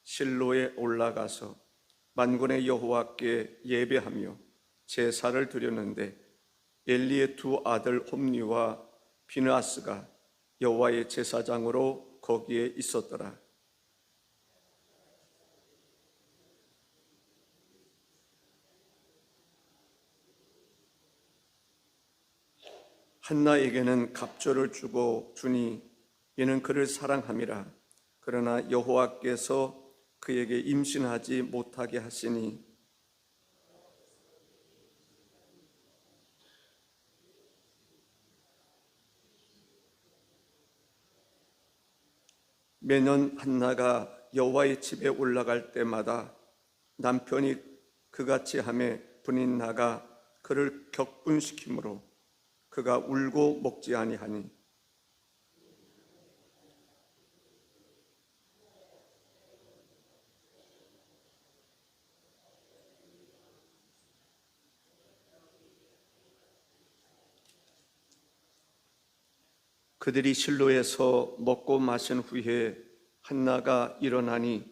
실로에 올라가서 만군의 여호와께 예배하며 제사를 드렸는데 엘리의 두 아들 홈니와 비느하스가 여호와의 제사장으로 거기에 있었더라. 한나에게는 갑절을 주니 이는 그를 사랑함이라. 그러나 여호와께서 그에게 임신하지 못하게 하시니 매년 한나가 여호와의 집에 올라갈 때마다 남편이 그같이 하매 분인나가 그를 격분시키므로 그가 울고 먹지 아니하니 그들이 실로에서 먹고 마신 후에 한나가 일어나니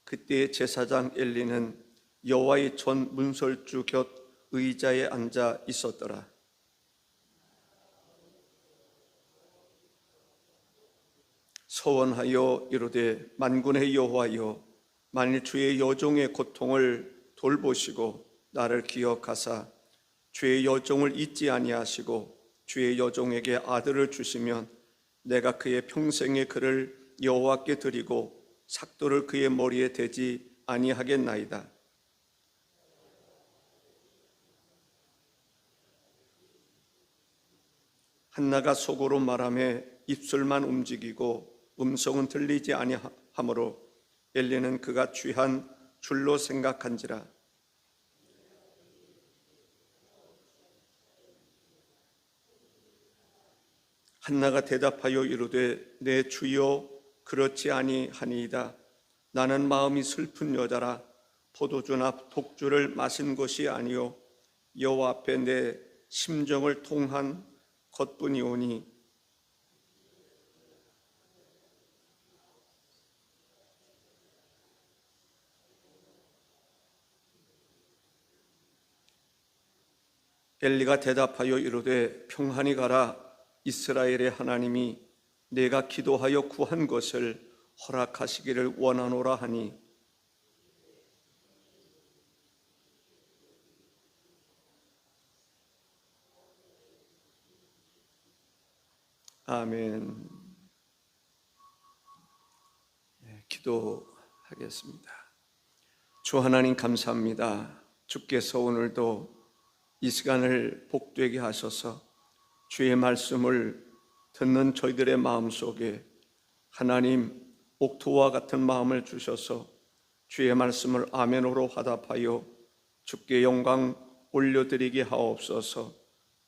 그때 제사장 엘리는 여호와의 전 문설주 곁 의자에 앉아 있었더라. 서원하여 이르되 만군의 여호와여, 만일 주의 여종의 고통을 돌보시고 나를 기억하사 주의 여종을 잊지 아니하시고 주의 여종에게 아들을 주시면 내가 그의 평생에 그를 여호와께 드리고 삭도를 그의 머리에 대지 아니하겠나이다. 한나가 속으로 말하며 입술만 움직이고 음성은 들리지 아니하므로 엘리는 그가 취한 줄로 생각한지라. 한나가 대답하여 이르되 내 주여 그렇지 아니하니이다. 나는 마음이 슬픈 여자라. 포도주나 독주를 마신 것이 아니요 여호와 앞에 내 심정을 통한 것뿐이오니 엘리가 대답하여 이르되 평안히 가라. 이스라엘의 하나님이 내가 기도하여 구한 것을 허락하시기를 원하노라 하니 아멘. 기도하겠습니다. 주 하나님 감사합니다. 주께서 오늘도 이 시간을 복되게 하셔서 주의 말씀을 듣는 저희들의 마음속에 하나님 옥토와 같은 마음을 주셔서 주의 말씀을 아멘으로 화답하여 주께 영광 올려드리게 하옵소서.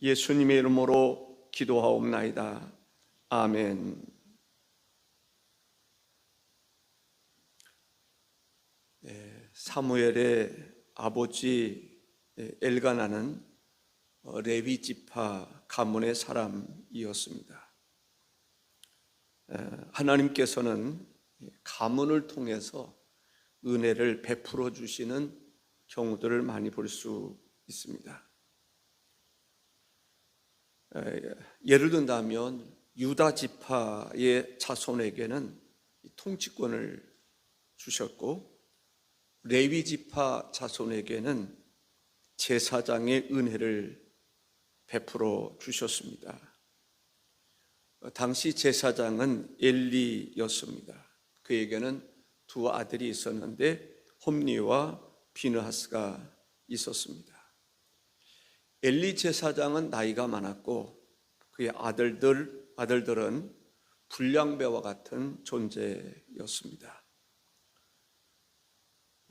예수님의 이름으로 기도하옵나이다. 아멘. 사무엘의 아버지 엘가나는 레위 지파 가문의 사람이었습니다. 하나님께서는 가문을 통해서 은혜를 베풀어 주시는 경우들을 많이 볼 수 있습니다. 예를 든다면 유다 지파의 자손에게는 통치권을 주셨고 레위 지파 자손에게는 제사장의 은혜를 베풀어 주셨습니다. 당시 제사장은 엘리였습니다. 그에게는 두 아들이 있었는데 홈니와 비느하스가 있었습니다. 엘리 제사장은 나이가 많았고 그의 아들들은 불량배와 같은 존재였습니다.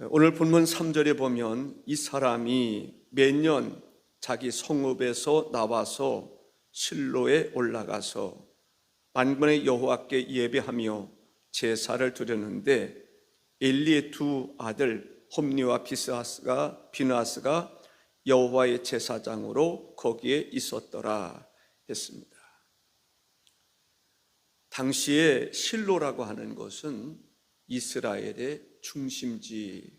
오늘 본문 3절에 보면 이 사람이 매년 자기 성읍에서 나와서 실로에 올라가서 만군의 여호와께 예배하며 제사를 드렸는데 엘리의 두 아들 홈니와 비느하스가 여호와의 제사장으로 거기에 있었더라 했습니다. 당시에 실로라고 하는 것은 이스라엘의 중심지였습니다.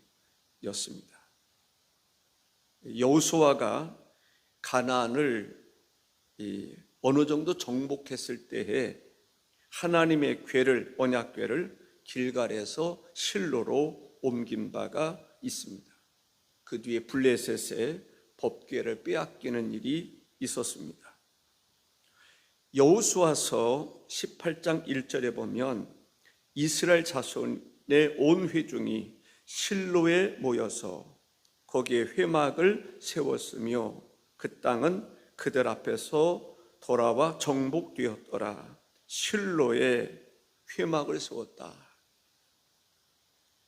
여호수아가 가나안을 어느 정도 정복했을 때에 하나님의 궤를, 언약궤를 길갈에서 실로로 옮긴 바가 있습니다. 그 뒤에 블레셋의 법궤를 빼앗기는 일이 있었습니다. 여호수아서 18장 1절에 보면 이스라엘 자손의 온 회중이 실로에 모여서 거기에 회막을 세웠으며 그 땅은 그들 앞에서 돌아와 정복되었더라. 실로에 회막을 세웠다.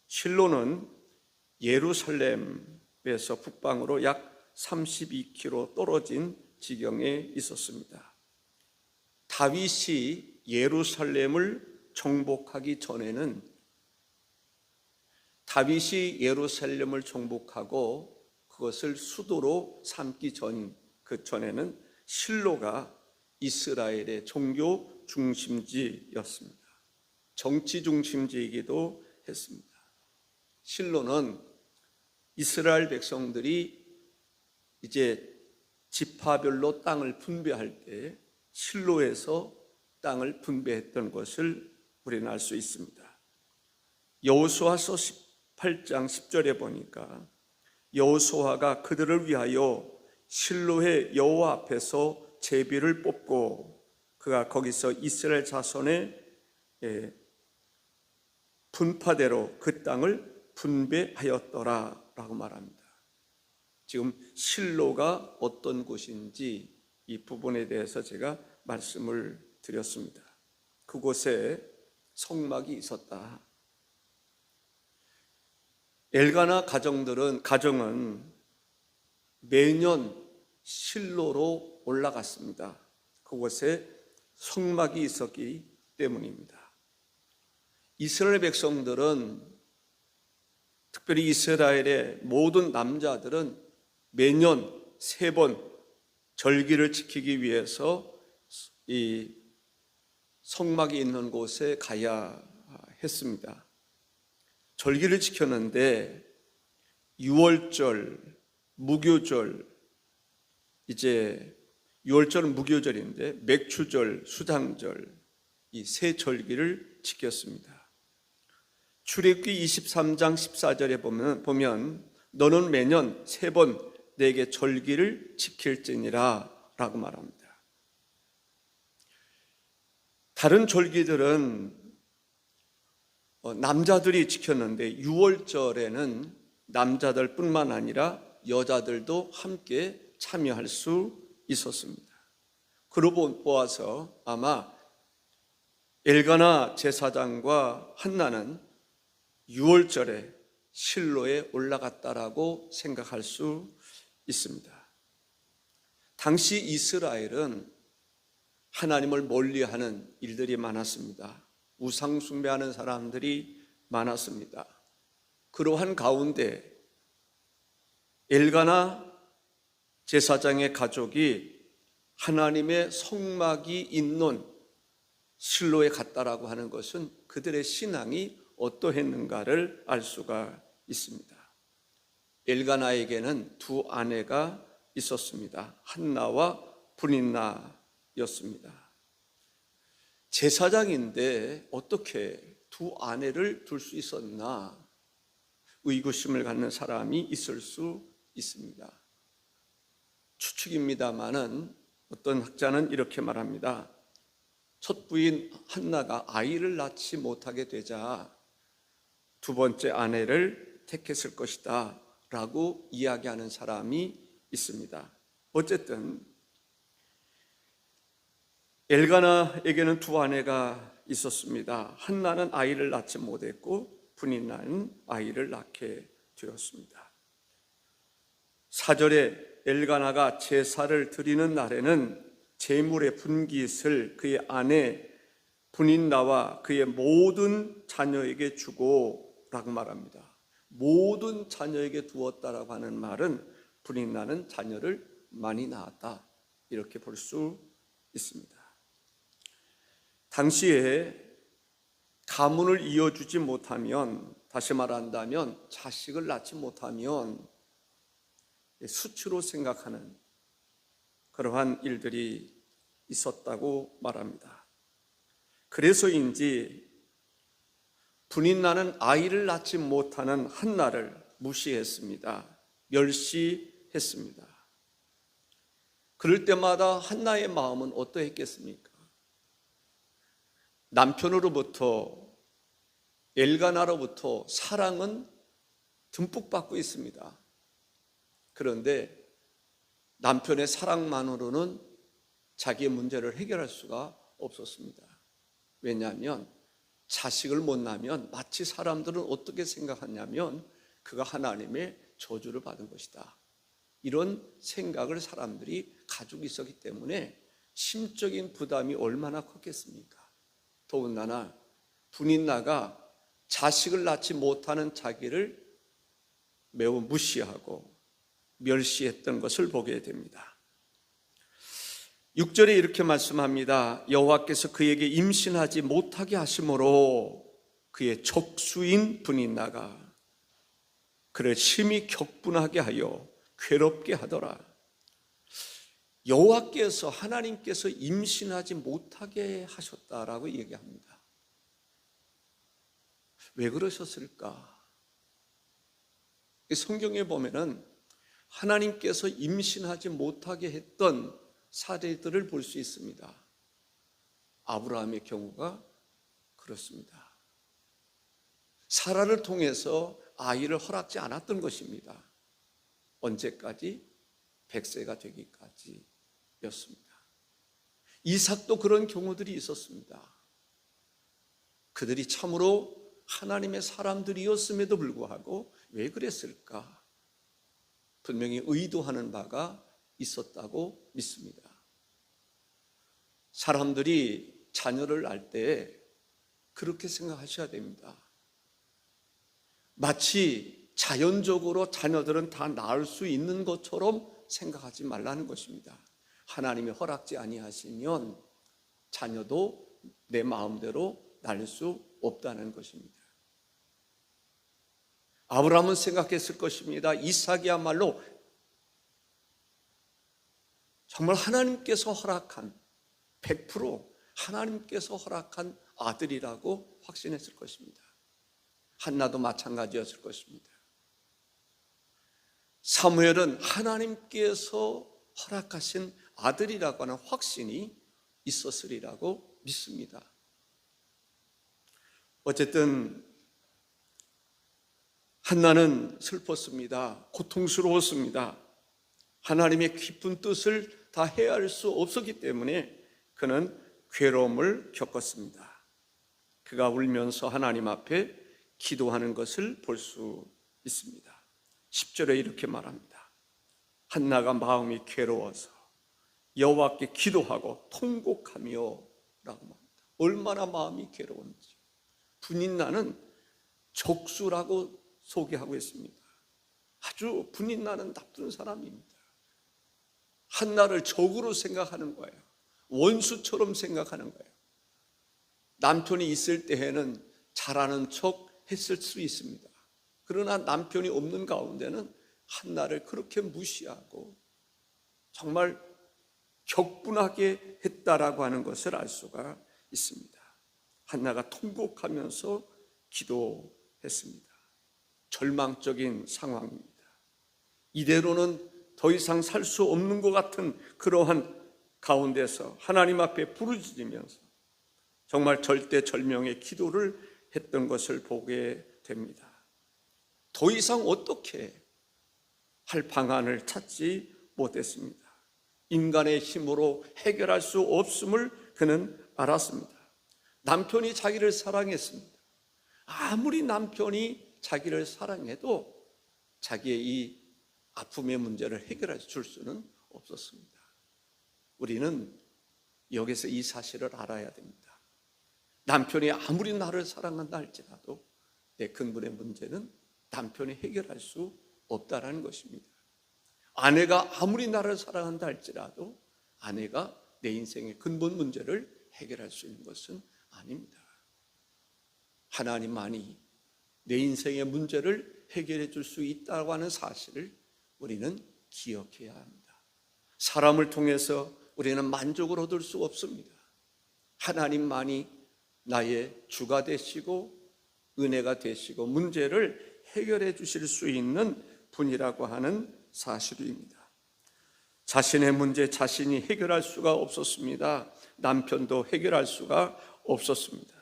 실로는 예루살렘에서 북방으로 약 32km 떨어진 지경에 있었습니다. 다윗이 예루살렘을 정복하기 전에는, 다윗이 예루살렘을 정복하고 그것을 수도로 삼기 그 전에는 실로가 이스라엘의 종교 중심지였습니다. 정치 중심지이기도 했습니다. 실로는 이스라엘 백성들이 이제 지파별로 땅을 분배할 때 실로에서 땅을 분배했던 것을 우리는 알 수 있습니다. 여호수아서 18장 10절에 보니까 여호수아가 그들을 위하여 실로의 여호와 앞에서 제비를 뽑고 그가 거기서 이스라엘 자손의 분파대로 그 땅을 분배하였더라 라고 말합니다. 지금 실로가 어떤 곳인지 이 부분에 대해서 제가 말씀을 드렸습니다. 그곳에 성막이 있었다. 엘가나 가정은 매년 실로로 올라갔습니다. 그곳에 성막이 있었기 때문입니다. 이스라엘 백성들은, 특별히 이스라엘의 모든 남자들은 매년 3번 절기를 지키기 위해서 이 성막이 있는 곳에 가야 했습니다. 절기를 지켰는데 6월절, 무교절, 이제 6월절은 무교절인데 맥추절, 수장절, 이 세 절기를 지켰습니다. 출애굽기 23장 14절에 보면 너는 매년 3번 내게 절기를 지킬지니라 라고 말합니다. 다른 절기들은 남자들이 지켰는데 6월절에는 남자들뿐만 아니라 여자들도 함께 참여할 수 있었습니다. 그러고 보아서 아마 엘가나 제사장과 한나는 6월절에 실로에 올라갔다라고 생각할 수 있습니다. 당시 이스라엘은 하나님을 멀리하는 일들이 많았습니다. 우상 숭배하는 사람들이 많았습니다. 그러한 가운데 엘가나 제사장의 가족이 하나님의 성막이 있는 실로에 갔다라고 하는 것은 그들의 신앙이 어떠했는가를 알 수가 있습니다. 엘가나에게는 2 아내가 있었습니다. 한나와 브닌나였습니다. 제사장인데 어떻게 2 아내를 둘 수 있었나 의구심을 갖는 사람이 있을 수 있습니다. 추측입니다마는 어떤 학자는 이렇게 말합니다. 첫 부인 한나가 아이를 낳지 못하게 되자 2번째 아내를 택했을 것이다 라고 이야기하는 사람이 있습니다. 어쨌든 엘가나에게는 2 아내가 있었습니다. 한나는 아이를 낳지 못했고 브닌나는 아이를 낳게 되었습니다. 4절에 엘가나가 제사를 드리는 날에는 제물의 분깃을 그의 아내 브닌나와 그의 모든 자녀에게 주고 라고 말합니다. 모든 자녀에게 두었다라고 하는 말은 브닌나는 자녀를 많이 낳았다 이렇게 볼 수 있습니다. 당시에 가문을 이어주지 못하면, 다시 말한다면 자식을 낳지 못하면 수치로 생각하는 그러한 일들이 있었다고 말합니다. 그래서인지 분인나는 아이를 낳지 못하는 한나를 무시했습니다. 멸시했습니다. 그럴 때마다 한나의 마음은 어떠했겠습니까? 남편으로부터, 엘가나로부터 사랑은 듬뿍 받고 있습니다. 그런데 남편의 사랑만으로는 자기의 문제를 해결할 수가 없었습니다. 왜냐하면 자식을 못 낳으면 마치 사람들은 어떻게 생각하냐면 그가 하나님의 저주를 받은 것이다, 이런 생각을 사람들이 가지고 있었기 때문에 심적인 부담이 얼마나 컸겠습니까? 더군다나 분인나가 자식을 낳지 못하는 자기를 매우 무시하고 멸시했던 것을 보게 됩니다. 6절에 이렇게 말씀합니다. 여호와께서 그에게 임신하지 못하게 하심으로 그의 족수인 분인나가 그를 심히 격분하게 하여 괴롭게 하더라. 여호와께서, 하나님께서 임신하지 못하게 하셨다라고 얘기합니다. 왜 그러셨을까? 성경에 보면은 하나님께서 임신하지 못하게 했던 사례들을 볼 수 있습니다. 아브라함의 경우가 그렇습니다. 사라를 통해서 아이를 허락지 않았던 것입니다. 언제까지? 100세가 되기까지였습니다. 이삭도 그런 경우들이 있었습니다. 그들이 참으로 하나님의 사람들이었음에도 불구하고 왜 그랬을까? 분명히 의도하는 바가 있었다고 믿습니다. 사람들이 자녀를 낳을 때 그렇게 생각하셔야 됩니다. 마치 자연적으로 자녀들은 다 낳을 수 있는 것처럼 생각하지 말라는 것입니다. 하나님이 허락지 아니하시면 자녀도 내 마음대로 낳을 수 없다는 것입니다. 아브라함은 생각했을 것입니다. 이삭이야말로 정말 하나님께서 허락한, 100% 하나님께서 허락한 아들이라고 확신했을 것입니다. 한나도 마찬가지였을 것입니다. 사무엘은 하나님께서 허락하신 아들이라고 하는 확신이 있었으리라고 믿습니다. 어쨌든 한나는 슬펐습니다. 고통스러웠습니다. 하나님의 깊은 뜻을 다 헤아릴 수 없었기 때문에 그는 괴로움을 겪었습니다. 그가 울면서 하나님 앞에 기도하는 것을 볼 수 있습니다. 10절에 이렇게 말합니다. 한나가 마음이 괴로워서 여호와께 기도하고 통곡하며 라고 말합니다. 얼마나 마음이 괴로운지. 분인나는 족수라고 소개하고 있습니다. 아주 분인나는 나쁜 사람입니다. 한나를 적으로 생각하는 거예요. 원수처럼 생각하는 거예요. 남편이 있을 때에는 잘하는 척 했을 수 있습니다. 그러나 남편이 없는 가운데는 한나를 그렇게 무시하고 정말 격분하게 했다라고 하는 것을 알 수가 있습니다. 한나가 통곡하면서 기도했습니다. 절망적인 상황입니다. 이대로는 더 이상 살 수 없는 것 같은 그러한 가운데서 하나님 앞에 부르짖으면서 정말 절대절명의 기도를 했던 것을 보게 됩니다. 더 이상 어떻게 할 방안을 찾지 못했습니다. 인간의 힘으로 해결할 수 없음을 그는 알았습니다. 남편이 자기를 사랑했습니다. 아무리 남편이 자기를 사랑해도 자기의 이 아픔의 문제를 해결해 줄 수는 없었습니다. 우리는 여기서 이 사실을 알아야 됩니다. 남편이 아무리 나를 사랑한다 할지라도 내 근본의 문제는 남편이 해결할 수 없다라는 것입니다. 아내가 아무리 나를 사랑한다 할지라도 아내가 내 인생의 근본 문제를 해결할 수 있는 것은 아닙니다. 하나님만이 내 인생의 문제를 해결해 줄 수 있다고 하는 사실을 우리는 기억해야 합니다. 사람을 통해서 우리는 만족을 얻을 수 없습니다. 하나님만이 나의 주가 되시고 은혜가 되시고 문제를 해결해 주실 수 있는 분이라고 하는 사실입니다. 자신의 문제 자신이 해결할 수가 없었습니다. 남편도 해결할 수가 없었습니다.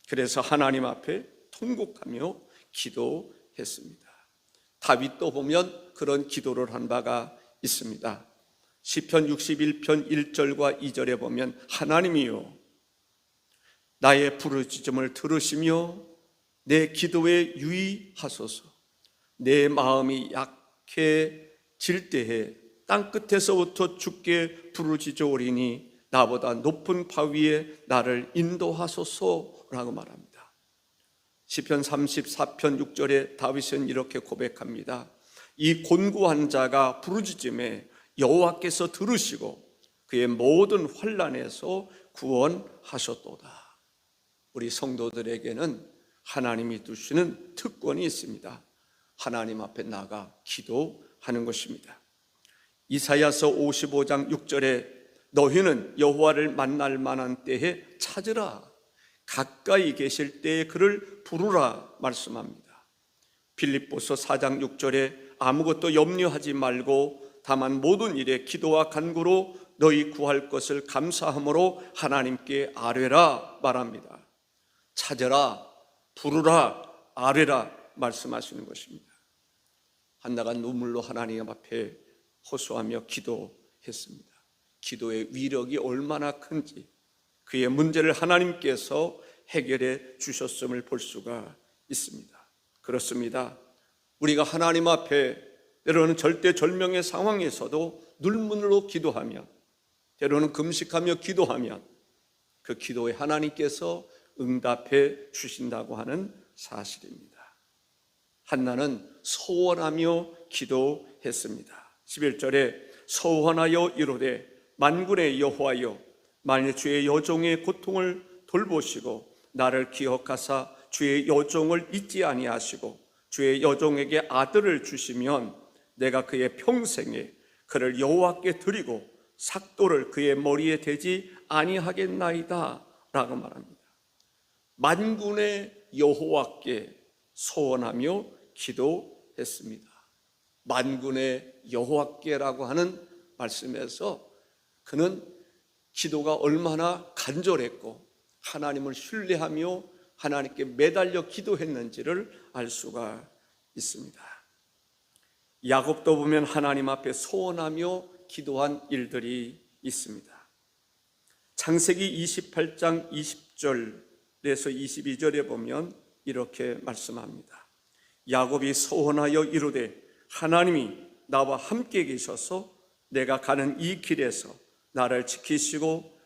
그래서 하나님 앞에 통곡하며 기도했습니다. 다윗도 보면 그런 기도를 한 바가 있습니다. 시편 61편 1절과 2절에 보면 하나님이요 나의 부르짖음을 들으시며 내 기도에 유의하소서. 내 마음이 약해질 때에 땅끝에서부터 주께 부르짖어오리니 나보다 높은 바위에 나를 인도하소서라고 말합니다. 시편 34편 6절에 다윗은 이렇게 고백합니다. 이 곤고한 자가 부르짖음에 여호와께서 들으시고 그의 모든 환난에서 구원하셨도다. 우리 성도들에게는 하나님이 두시는 특권이 있습니다. 하나님 앞에 나가 기도하는 것입니다. 이사야서 55장 6절에 너희는 여호와를 만날 만한 때에 찾으라. 가까이 계실 때에 그를 부르라 말씀합니다. 빌립보서 4장 6절에 아무것도 염려하지 말고 다만 모든 일에 기도와 간구로 너희 구할 것을 감사함으로 하나님께 아뢰라 말합니다. 찾으라, 부르라, 아뢰라 말씀하시는 것입니다. 한나가 눈물로 하나님 앞에 호소하며 기도했습니다. 기도의 위력이 얼마나 큰지 그의 문제를 하나님께서 해결해 주셨음을 볼 수가 있습니다. 그렇습니다. 우리가 하나님 앞에 때로는 절대절명의 상황에서도 눈물로 기도하면, 때로는 금식하며 기도하면 그 기도에 하나님께서 응답해 주신다고 하는 사실입니다. 한나는 소원하며 기도했습니다. 11절에 소원하여 이르되 만군의 여호와여 만일 주의 여종의 고통을 돌보시고 나를 기억하사 주의 여종을 잊지 아니하시고 주의 여종에게 아들을 주시면 내가 그의 평생에 그를 여호와께 드리고 삭도를 그의 머리에 대지 아니하겠나이다 라고 말합니다. 만군의 여호와께 소원하며 기도했습니다. 만군의 여호와께라고 하는 말씀에서 그는 기도가 얼마나 간절했고 하나님을 신뢰하며 하나님께 매달려 기도했는지를 알 수가 있습니다. 야곱도 보면 하나님 앞에 소원하며 기도한 일들이 있습니다. 창세기 28장 20절에서 22절에 보면 이렇게 말씀합니다. 야곱이 소원하여 이르되 하나님이 나와 함께 계셔서 내가 가는 이 길에서 나를 지키시고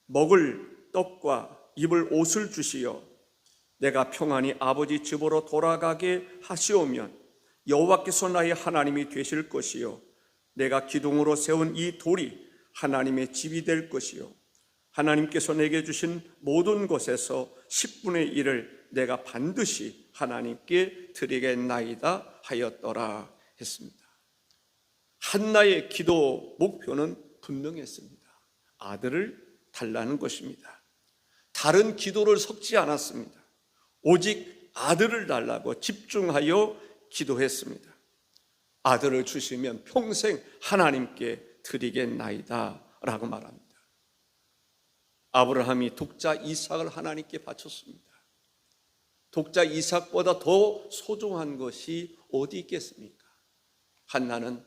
먹을 떡과 입을 옷을 주시어 내가 평안히 아버지 집으로 돌아가게 하시오면 여호와께서 나의 하나님이 되실 것이요 내가 기둥으로 세운 이 돌이 하나님의 집이 될 것이요 하나님께서 내게 주신 모든 것에서 10분의 1을 내가 반드시 하나님께 드리겠나이다 하였더라 했습니다. 한나의 기도 목표는 분명했습니다. 아들을 달라는 것입니다. 다른 기도를 섞지 않았습니다. 오직 아들을 달라고 집중하여 기도했습니다. 아들을 주시면 평생 하나님께 드리겠나이다 라고 말합니다. 아브라함이 독자 이삭을 하나님께 바쳤습니다. 독자 이삭보다 더 소중한 것이 어디 있겠습니까? 한나는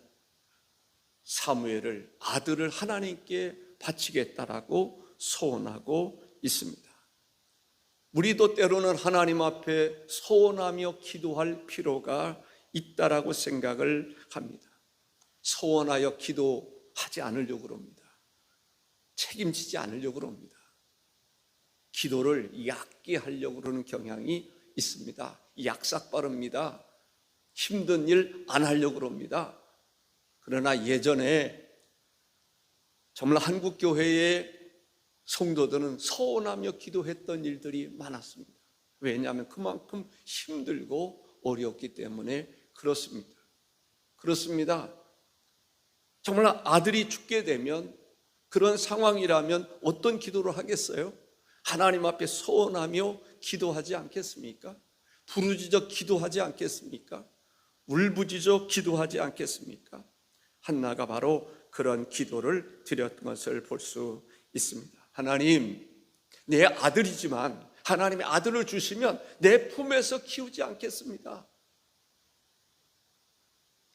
사무엘을 아들을 하나님께 바치겠다라고 소원하고 있습니다. 우리도 때로는 하나님 앞에 소원하며 기도할 필요가 있다라고 생각을 합니다. 소원하여 기도하지 않으려고 합니다. 책임지지 않으려고 합니다. 기도를 얕게 하려고 하는 경향이 있습니다. 약삭빠릅니다. 힘든 일 안 하려고 합니다. 그러나 예전에 정말 한국교회의 성도들은 소원하며 기도했던 일들이 많았습니다. 왜냐하면 그만큼 힘들고 어렵기 때문에 그렇습니다. 그렇습니다. 정말 아들이 죽게 되면, 그런 상황이라면 어떤 기도를 하겠어요? 하나님 앞에 서원하며 기도하지 않겠습니까? 부르짖어 기도하지 않겠습니까? 울부짖어 기도하지 않겠습니까? 한나가 바로 그런 기도를 드렸던 것을 볼 수 있습니다. 하나님, 내 아들이지만 하나님의 아들을 주시면 내 품에서 키우지 않겠습니다.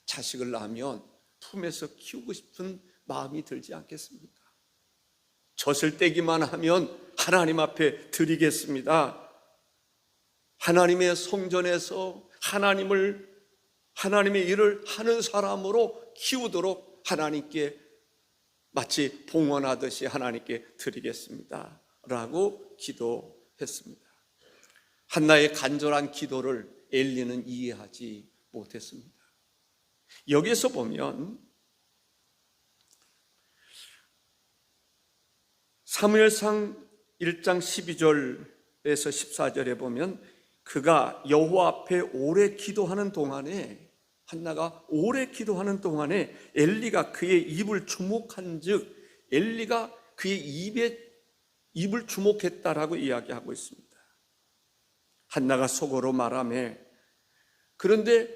자식을 낳으면 품에서 키우고 싶은 마음이 들지 않겠습니까? 젖을 떼기만 하면 하나님 앞에 드리겠습니다. 하나님의 성전에서 하나님의 일을 하는 사람으로 키우도록 하나님께 마치 봉헌하듯이 하나님께 드리겠습니다 라고 기도했습니다. 한나의 간절한 기도를 엘리는 이해하지 못했습니다. 여기에서 보면 사무엘상 1장 12절에서 14절에 보면 그가 여호와 앞에 오래 기도하는 동안에, 한나가 오래 기도하는 동안에 엘리가 그의 입을 주목한 즉, 엘리가 그의 입을 주목했다라고 이야기하고 있습니다. 한나가 속으로 말하매, 그런데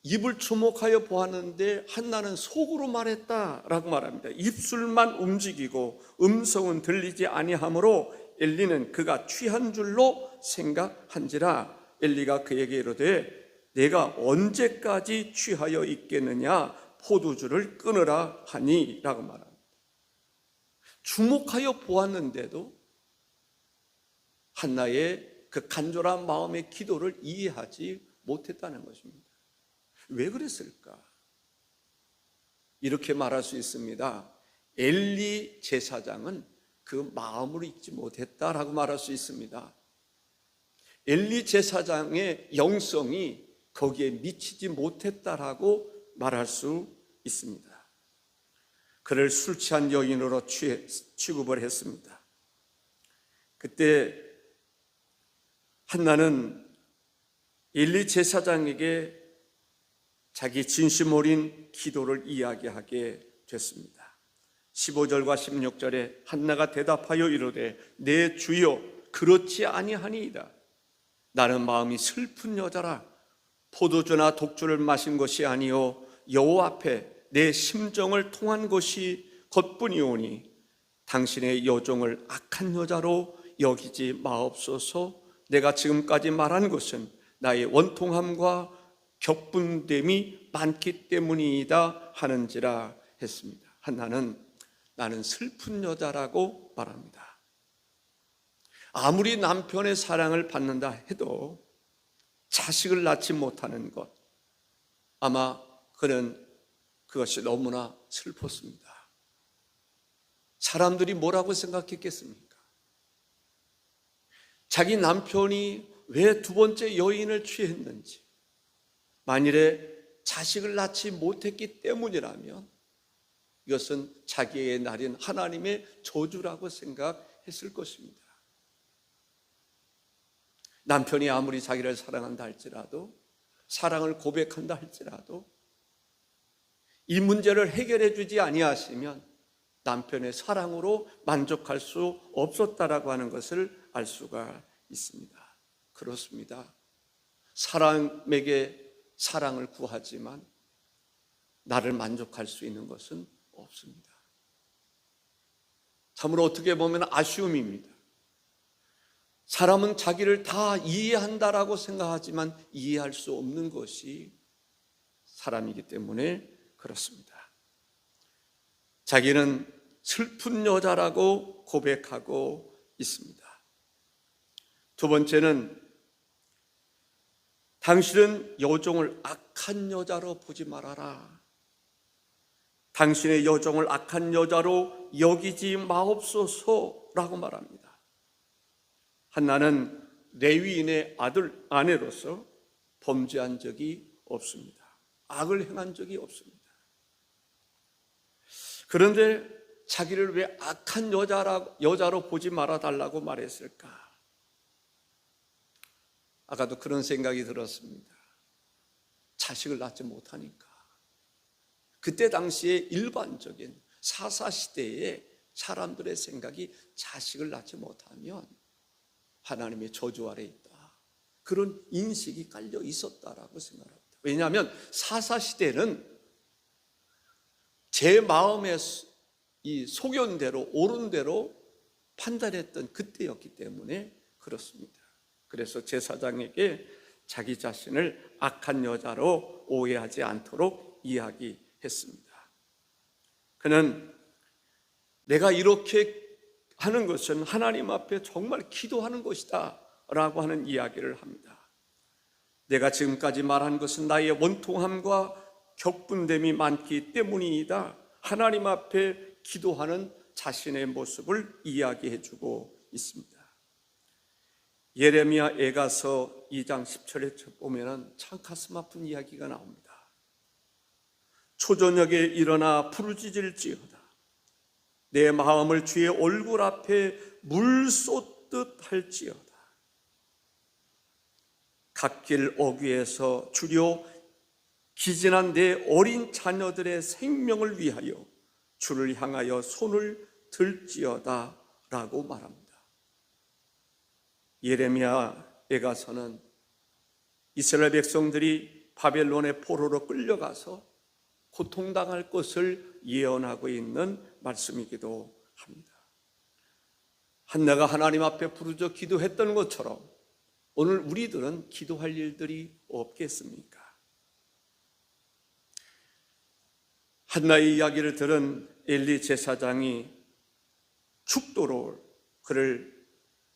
입을 주목하여 보았는데 한나는 속으로 말했다라고 말합니다. 입술만 움직이고 음성은 들리지 아니하므로 엘리는 그가 취한 줄로 생각한지라. 엘리가 그에게 이르되 내가 언제까지 취하여 있겠느냐, 포도주를 끊으라 하니 라고 말합니다. 주목하여 보았는데도 한나의 그 간절한 마음의 기도를 이해하지 못했다는 것입니다. 왜 그랬을까? 이렇게 말할 수 있습니다. 엘리 제사장은 그 마음을 잊지 못했다라고 말할 수 있습니다. 엘리 제사장의 영성이 거기에 미치지 못했다라고 말할 수 있습니다. 그를 술 취한 여인으로 취급을 했습니다. 그때 한나는 엘리 제사장에게 자기 진심 어린 기도를 이야기하게 됐습니다. 15절과 16절에 한나가 대답하여 이르되 내 주여 그렇지 아니하니이다. 나는 마음이 슬픈 여자라. 포도주나 독주를 마신 것이 아니요 여호와 앞에 내 심정을 통한 것이 겉뿐이오니 당신의 여종을 악한 여자로 여기지 마옵소서. 내가 지금까지 말한 것은 나의 원통함과 격분됨이 많기 때문이다 하는지라 했습니다. 한나는 나는 슬픈 여자라고 말합니다. 아무리 남편의 사랑을 받는다 해도 자식을 낳지 못하는 것, 아마 그는 그것이 너무나 슬펐습니다. 사람들이 뭐라고 생각했겠습니까? 자기 남편이 왜 두 번째 여인을 취했는지, 만일에 자식을 낳지 못했기 때문이라면 이것은 자기의 날인 하나님의 저주라고 생각했을 것입니다. 남편이 아무리 자기를 사랑한다 할지라도, 사랑을 고백한다 할지라도 이 문제를 해결해 주지 아니하시면 남편의 사랑으로 만족할 수 없었다라고 하는 것을 알 수가 있습니다. 그렇습니다. 사람에게 사랑을 구하지만 나를 만족할 수 있는 것은 없습니다. 참으로 어떻게 보면 아쉬움입니다. 사람은 자기를 다 이해한다라고 생각하지만 이해할 수 없는 것이 사람이기 때문에 그렇습니다. 자기는 슬픈 여자라고 고백하고 있습니다. 두 번째는 당신은 여종을 악한 여자로 보지 말아라. 당신의 여종을 악한 여자로 여기지 마옵소서라고 말합니다. 한나는 레위인의 아내로서 범죄한 적이 없습니다. 악을 행한 적이 없습니다. 그런데 자기를 왜 악한 여자로 보지 말아달라고 말했을까? 아까도 그런 생각이 들었습니다. 자식을 낳지 못하니까. 그때 당시에 일반적인 사사시대의 사람들의 생각이 자식을 낳지 못하면 하나님의 저주 아래 있다, 그런 인식이 깔려 있었다라고 생각합니다. 왜냐하면 사사시대는 제 마음의 이 소견대로 옳은 대로 판단했던 그때였기 때문에 그렇습니다. 그래서 제사장에게 자기 자신을 악한 여자로 오해하지 않도록 이야기했습니다. 그는 내가 이렇게 하는 것은 하나님 앞에 정말 기도하는 것이다 라고 하는 이야기를 합니다. 내가 지금까지 말한 것은 나의 원통함과 격분됨이 많기 때문이다. 하나님 앞에 기도하는 자신의 모습을 이야기해 주고 있습니다. 예레미야 애가서 2장 10절에 보면 참 가슴 아픈 이야기가 나옵니다. 초저녁에 일어나 부르짖을지어다. 내 마음을 주의 얼굴 앞에 물 쏟듯 할지어다. 갓길 어귀에서 주려 기진한 내 어린 자녀들의 생명을 위하여 주를 향하여 손을 들지어다 라고 말합니다. 예레미야 애가서는 이스라엘 백성들이 바벨론의 포로로 끌려가서 고통당할 것을 예언하고 있는 말씀이기도 합니다. 한나가 하나님 앞에 부르짖어 기도했던 것처럼 오늘 우리들은 기도할 일들이 없겠습니까? 한나의 이야기를 들은 엘리 제사장이 축도로 그를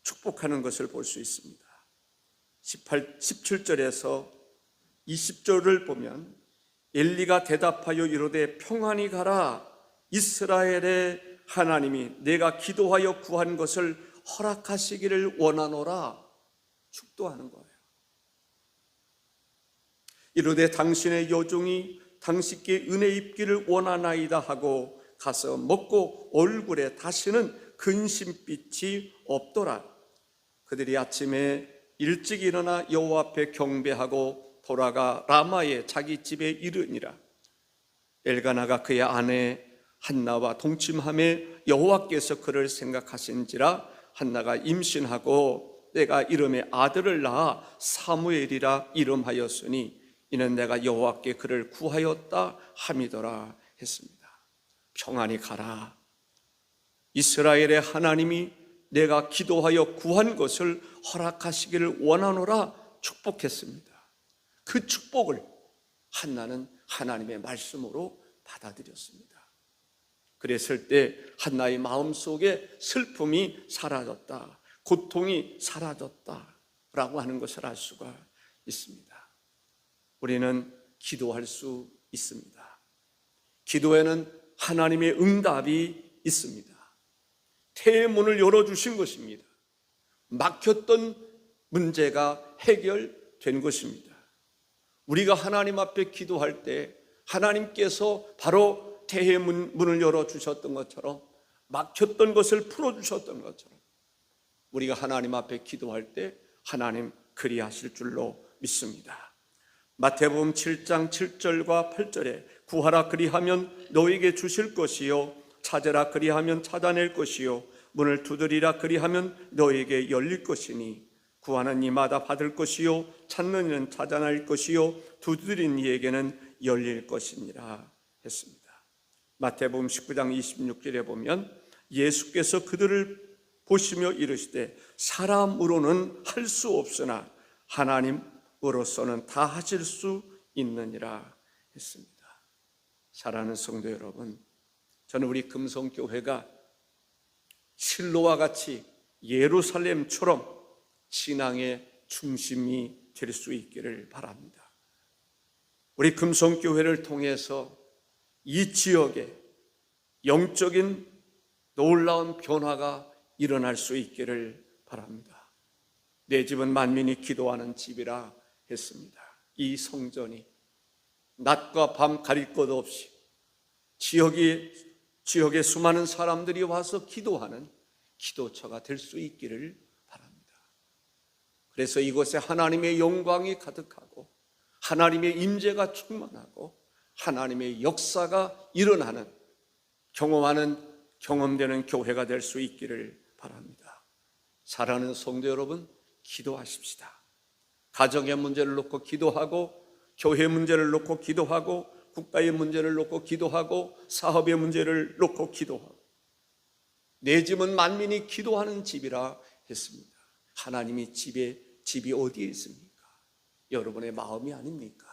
축복하는 것을 볼 수 있습니다. 17절에서 20절을 보면 엘리가 대답하여 이르되 평안히 가라. 이스라엘의 하나님이 내가 기도하여 구한 것을 허락하시기를 원하노라. 축도하는 거예요. 이르되 당신의 여종이 당신께 은혜 입기를 원하나이다 하고 가서 먹고 얼굴에 다시는 근심빛이 없더라. 그들이 아침에 일찍 일어나 여호와 앞에 경배하고 돌아가 라마의 자기 집에 이르니라. 엘가나가 그의 아내 한나와 동침함에 여호와께서 그를 생각하신지라. 한나가 임신하고 내가 이름에 아들을 낳아 사무엘이라 이름하였으니 이는 내가 여호와께 그를 구하였다 함이더라 했습니다. 평안히 가라. 이스라엘의 하나님이 내가 기도하여 구한 것을 허락하시기를 원하노라 축복했습니다. 그 축복을 한나는 하나님의 말씀으로 받아들였습니다. 그랬을 때 한나의 마음속에 슬픔이 사라졌다, 고통이 사라졌다라고 하는 것을 알 수가 있습니다. 우리는 기도할 수 있습니다. 기도에는 하나님의 응답이 있습니다. 태의 문을 열어주신 것입니다. 막혔던 문제가 해결된 것입니다. 우리가 하나님 앞에 기도할 때 하나님께서 바로 태의 문을 열어주셨던 것처럼, 막혔던 것을 풀어주셨던 것처럼 우리가 하나님 앞에 기도할 때 하나님 그리하실 줄로 믿습니다. 마태복음 7장 7절과 8절에 구하라 그리하면 너에게 주실 것이요 찾으라 그리하면 찾아낼 것이요 문을 두드리라 그리하면 너에게 열릴 것이니 구하는 이마다 받을 것이요 찾는 이는 찾아낼 것이요 두드린 이에게는 열릴 것이니라 했습니다. 마태복음 19장 26절에 보면 예수께서 그들을 보시며 이르시되 사람으로는 할 수 없으나 하나님으로서는 다 하실 수 있느니라 했습니다. 사랑하는 성도 여러분, 저는 우리 금성교회가 실로와 같이 예루살렘처럼 신앙의 중심이 될 수 있기를 바랍니다. 우리 금성교회를 통해서 이 지역에 영적인 놀라운 변화가 일어날 수 있기를 바랍니다. 내 집은 만민이 기도하는 집이라 했습니다. 이 성전이 낮과 밤 가릴 것 없이 지역에 수많은 사람들이 와서 기도하는 기도처가 될 수 있기를 바랍니다. 그래서 이곳에 하나님의 영광이 가득하고 하나님의 임재가 충만하고 하나님의 역사가 일어나는, 경험되는 교회가 될 수 있기를 바랍니다. 사랑하는 성도 여러분, 기도하십시다. 가정의 문제를 놓고 기도하고, 교회 문제를 놓고 기도하고, 국가의 문제를 놓고 기도하고, 사업의 문제를 놓고 기도하고. 내 집은 만민이 기도하는 집이라 했습니다. 하나님이 집이 어디에 있습니까? 여러분의 마음이 아닙니까?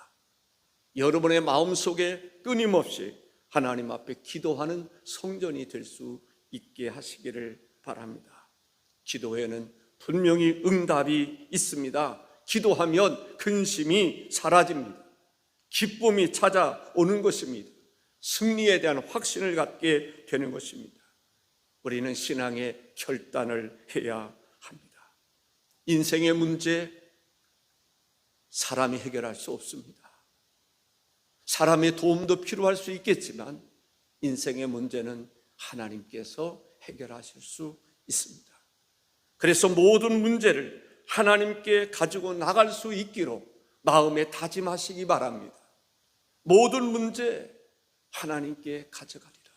여러분의 마음 속에 끊임없이 하나님 앞에 기도하는 성전이 될 수 있게 하시기를 바랍니다. 기도에는 분명히 응답이 있습니다. 기도하면 근심이 사라집니다. 기쁨이 찾아오는 것입니다. 승리에 대한 확신을 갖게 되는 것입니다. 우리는 신앙의 결단을 해야 합니다. 인생의 문제, 사람이 해결할 수 없습니다. 사람의 도움도 필요할 수 있겠지만 인생의 문제는 하나님께서 해결하실 수 있습니다. 그래서 모든 문제를 하나님께 가지고 나갈 수 있기로 마음에 다짐하시기 바랍니다. 모든 문제 하나님께 가져가리라.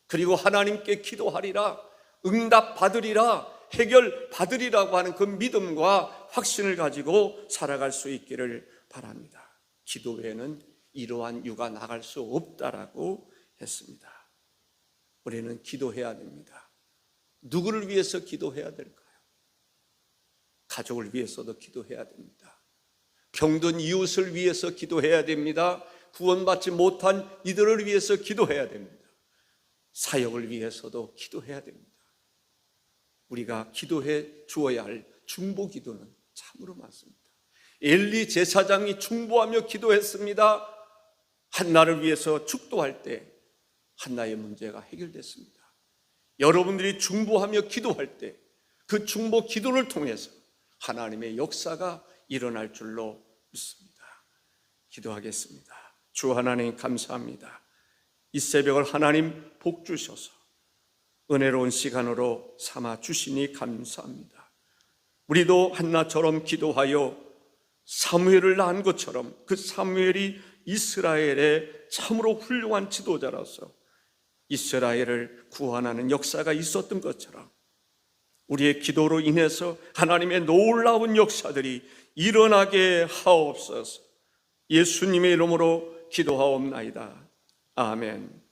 그리고 하나님께 기도하리라. 응답받으리라. 해결받으리라고 하는 그 믿음과 확신을 가지고 살아갈 수 있기를 바랍니다. 기도 외에는 이러한 유가 나갈 수 없다라고 했습니다. 우리는 기도해야 됩니다. 누구를 위해서 기도해야 될까요? 가족을 위해서도 기도해야 됩니다. 병든 이웃을 위해서 기도해야 됩니다. 구원받지 못한 이들을 위해서 기도해야 됩니다. 사역을 위해서도 기도해야 됩니다. 우리가 기도해 주어야 할 중보 기도는 참으로 많습니다. 엘리 제사장이 중보하며 기도했습니다. 한나를 위해서 축도할 때 한나의 문제가 해결됐습니다. 여러분들이 중보하며 기도할 때 그 중보 기도를 통해서 하나님의 역사가 일어날 줄로 믿습니다. 기도하겠습니다. 주 하나님 감사합니다. 이 새벽을 하나님 복 주셔서 은혜로운 시간으로 삼아 주시니 감사합니다. 우리도 한나처럼 기도하여 사무엘을 낳은 것처럼 그 사무엘이 이스라엘의 참으로 훌륭한 지도자로서 이스라엘을 구원하는 역사가 있었던 것처럼 우리의 기도로 인해서 하나님의 놀라운 역사들이 일어나게 하옵소서. 예수님의 이름으로 기도하옵나이다. 아멘.